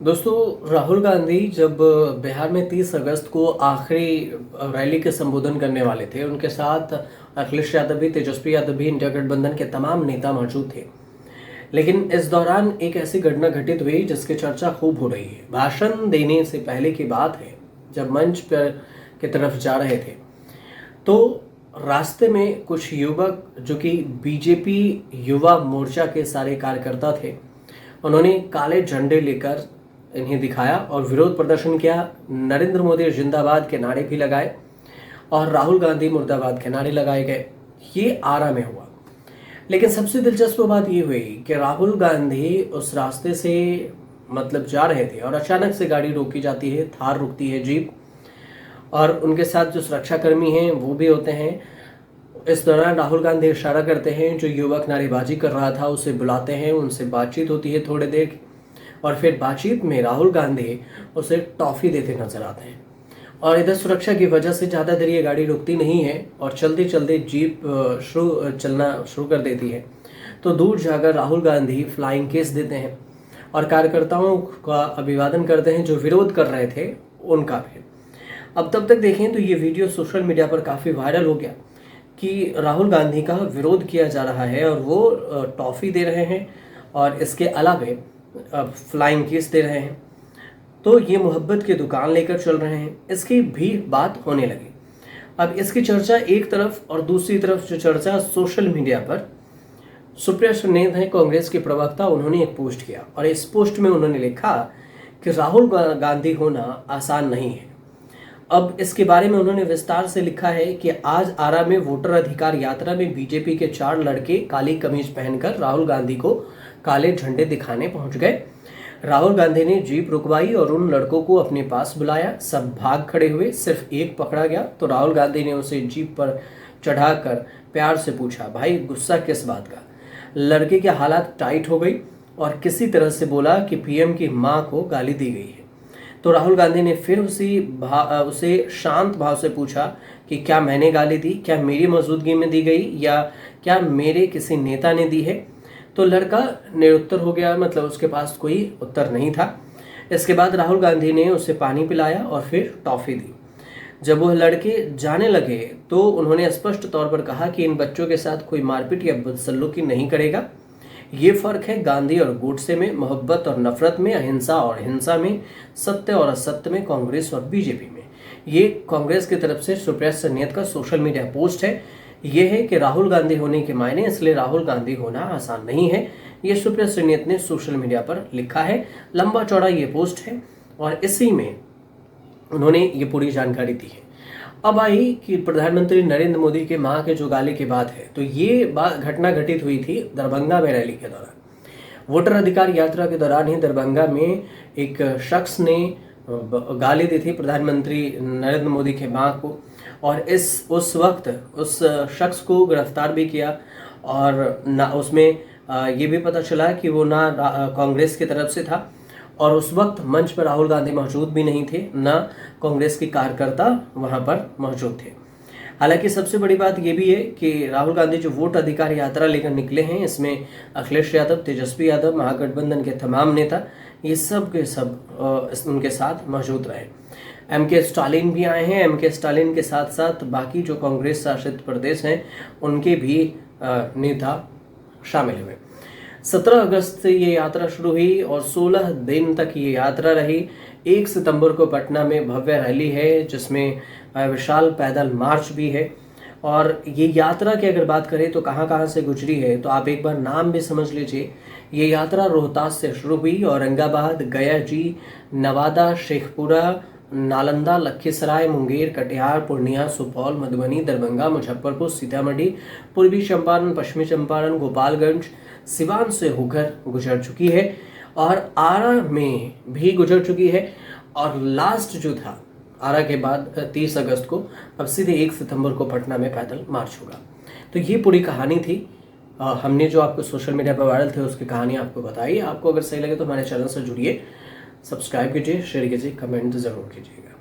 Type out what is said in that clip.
दोस्तों, राहुल गांधी जब बिहार में 30 अगस्त को आखिरी रैली के संबोधन करने वाले थे, उनके साथ अखिलेश यादव भी, तेजस्वी यादव भी, इंडिया गठबंधन के तमाम नेता मौजूद थे। लेकिन इस दौरान एक ऐसी घटना घटित हुई जिसकी चर्चा खूब हो रही है। भाषण देने से पहले की बात है, जब मंच पर की तरफ जा रहे थे तो रास्ते में कुछ युवक, जो कि बीजेपी युवा मोर्चा के सारे कार्यकर्ता थे, उन्होंने काले झंडे लेकर इन्हें दिखाया और विरोध प्रदर्शन किया। नरेंद्र मोदी जिंदाबाद के नारे भी लगाए और राहुल गांधी मुर्दाबाद के नारे लगाए गए। ये आरा में हुआ। लेकिन सबसे दिलचस्प बात ये हुई कि राहुल गांधी उस रास्ते से जा रहे थे और अचानक से गाड़ी रोकी जाती है, थार रुकती है, जीप, और उनके साथ जो सुरक्षाकर्मी हैं वो भी होते हैं। इस दौरान राहुल गांधी इशारा करते हैं, जो युवक नारेबाजी कर रहा था उसे बुलाते हैं, उनसे बातचीत होती है थोड़ी देर, और फिर बातचीत में राहुल गांधी उसे टॉफी देते नजर आते हैं। और इधर सुरक्षा की वजह से ज़्यादा देर ये गाड़ी रुकती नहीं है और चलते चलते जीप चलना शुरू कर देती है। तो दूर जाकर राहुल गांधी फ्लाइंग किस देते हैं और कार्यकर्ताओं का अभिवादन करते हैं जो विरोध कर रहे थे उनका भी। अब तब तक देखें तो ये वीडियो सोशल मीडिया पर काफ़ी वायरल हो गया कि राहुल गांधी का विरोध किया जा रहा है और वो टॉफ़ी दे रहे हैं और इसके अलावा फ्लाइंग किस दे रहे हैं। तो ये मोहब्बत की दुकान लेकर चल रहे हैं, इसकी भी बात होने लगी। अब इसकी चर्चा एक तरफ और दूसरी तरफ जो चर्चा सोशल मीडिया पर, सुप्रिया सुनील है कांग्रेस के प्रवक्ता, उन्होंने एक पोस्ट किया और इस पोस्ट में उन्होंने लिखा कि राहुल गांधी होना आसान नहीं है। अब इसके बारे में उन्होंने विस्तार से लिखा है कि आज आरा में वोटर अधिकार यात्रा में बीजेपी के 4 लड़के काली कमीज पहनकर राहुल गांधी को काले झंडे दिखाने पहुंच गए। राहुल गांधी ने जीप रुकवाई और उन लड़कों को अपने पास बुलाया। सब भाग खड़े हुए, सिर्फ एक पकड़ा गया तो राहुल गांधी ने उसे जीप पर चढ़ाकर प्यार से पूछा, भाई गुस्सा किस बात का। लड़के के हालात टाइट हो गई और किसी तरह से बोला कि पीएम की मां को गाली दी गई है। तो राहुल गांधी ने फिर उसे शांत भाव से पूछा कि क्या मैंने गाली दी, क्या मेरी मौजूदगी में दी गई या क्या मेरे किसी नेता ने दी है। तो लड़का निरुत्तर हो गया, उसके पास कोई उत्तर नहीं था। इसके बाद राहुल गांधी ने उसे पानी पिलाया और फिर टॉफी दी। जब वह लड़के जाने लगे तो उन्होंने स्पष्ट तौर पर कहा कि इन बच्चों के साथ कोई मारपीट या बदसलूकी नहीं करेगा। ये फर्क है गांधी और गोडसे में, मोहब्बत और नफरत में, अहिंसा और हिंसा में, सत्य और असत्य में, कांग्रेस और बीजेपी में। ये कांग्रेस की तरफ से सुप्रिया सुनील का सोशल मीडिया पोस्ट है। ये है कि राहुल गांधी होने के मायने, इसलिए राहुल गांधी होना आसान नहीं है। ये सुप्रिया सुनील ने सोशल मीडिया पर लिखा है। लंबा चौड़ा ये पोस्ट है और इसी में उन्होंने ये पूरी जानकारी दी है। अब आई कि प्रधानमंत्री नरेंद्र मोदी के मां के जो गाली की बात है, तो ये घटना घटित हुई थी दरभंगा में रैली के दौरान। वोटर अधिकार यात्रा के दौरान ही दरभंगा में एक शख्स ने गाली दी थी प्रधानमंत्री नरेंद्र मोदी के मां को, और उस वक्त उस शख्स को गिरफ्तार भी किया और उसमें ये भी पता चला कि वो ना कांग्रेस की तरफ से था और उस वक्त मंच पर राहुल गांधी मौजूद भी नहीं थे, ना कांग्रेस के कार्यकर्ता वहां पर मौजूद थे। हालांकि सबसे बड़ी बात यह भी है कि राहुल गांधी जो वोट अधिकार यात्रा लेकर निकले हैं, इसमें अखिलेश यादव, तेजस्वी यादव, महागठबंधन के तमाम नेता, ये सब के सब उनके साथ मौजूद रहे। एमके स्टालिन भी आए हैं। एमके स्टालिन के साथ साथ बाकी जो कांग्रेस शासित प्रदेश हैं उनके भी नेता शामिल हुए। 17 अगस्त से ये यात्रा शुरू हुई और 16 दिन तक ये यात्रा रही। 1 सितंबर को पटना में भव्य रैली है जिसमें विशाल पैदल मार्च भी है। और ये यात्रा की अगर बात करें तो कहाँ कहाँ से गुजरी है, तो आप एक बार नाम भी समझ लीजिए। ये यात्रा रोहतास से शुरू हुई, औरंगाबाद, गया जी, नवादा, शेखपुरा, नालंदा, लखीसराय, मुंगेर, कटिहार, पूर्णिया, सुपौल, मधुबनी, दरभंगा, मुजफ्फरपुर, सीतामढ़ी, पूर्वी चंपारण, पश्चिमी चंपारण, गोपालगंज, सिवान से होकर गुजर चुकी है और आरा में भी गुजर चुकी है। और लास्ट जो था आरा के बाद 30 अगस्त को, अब सीधे 1 सितंबर को पटना में पैदल मार्च होगा। तो ये पूरी कहानी थी। हमने जो आपको सोशल मीडिया पर वायरल थे उसकी कहानी आपको बताई। आपको अगर सही लगे तो हमारे चैनल से जुड़िए, सब्सक्राइब कीजिए, शेयर कीजिए, कमेंट ज़रूर कीजिएगा।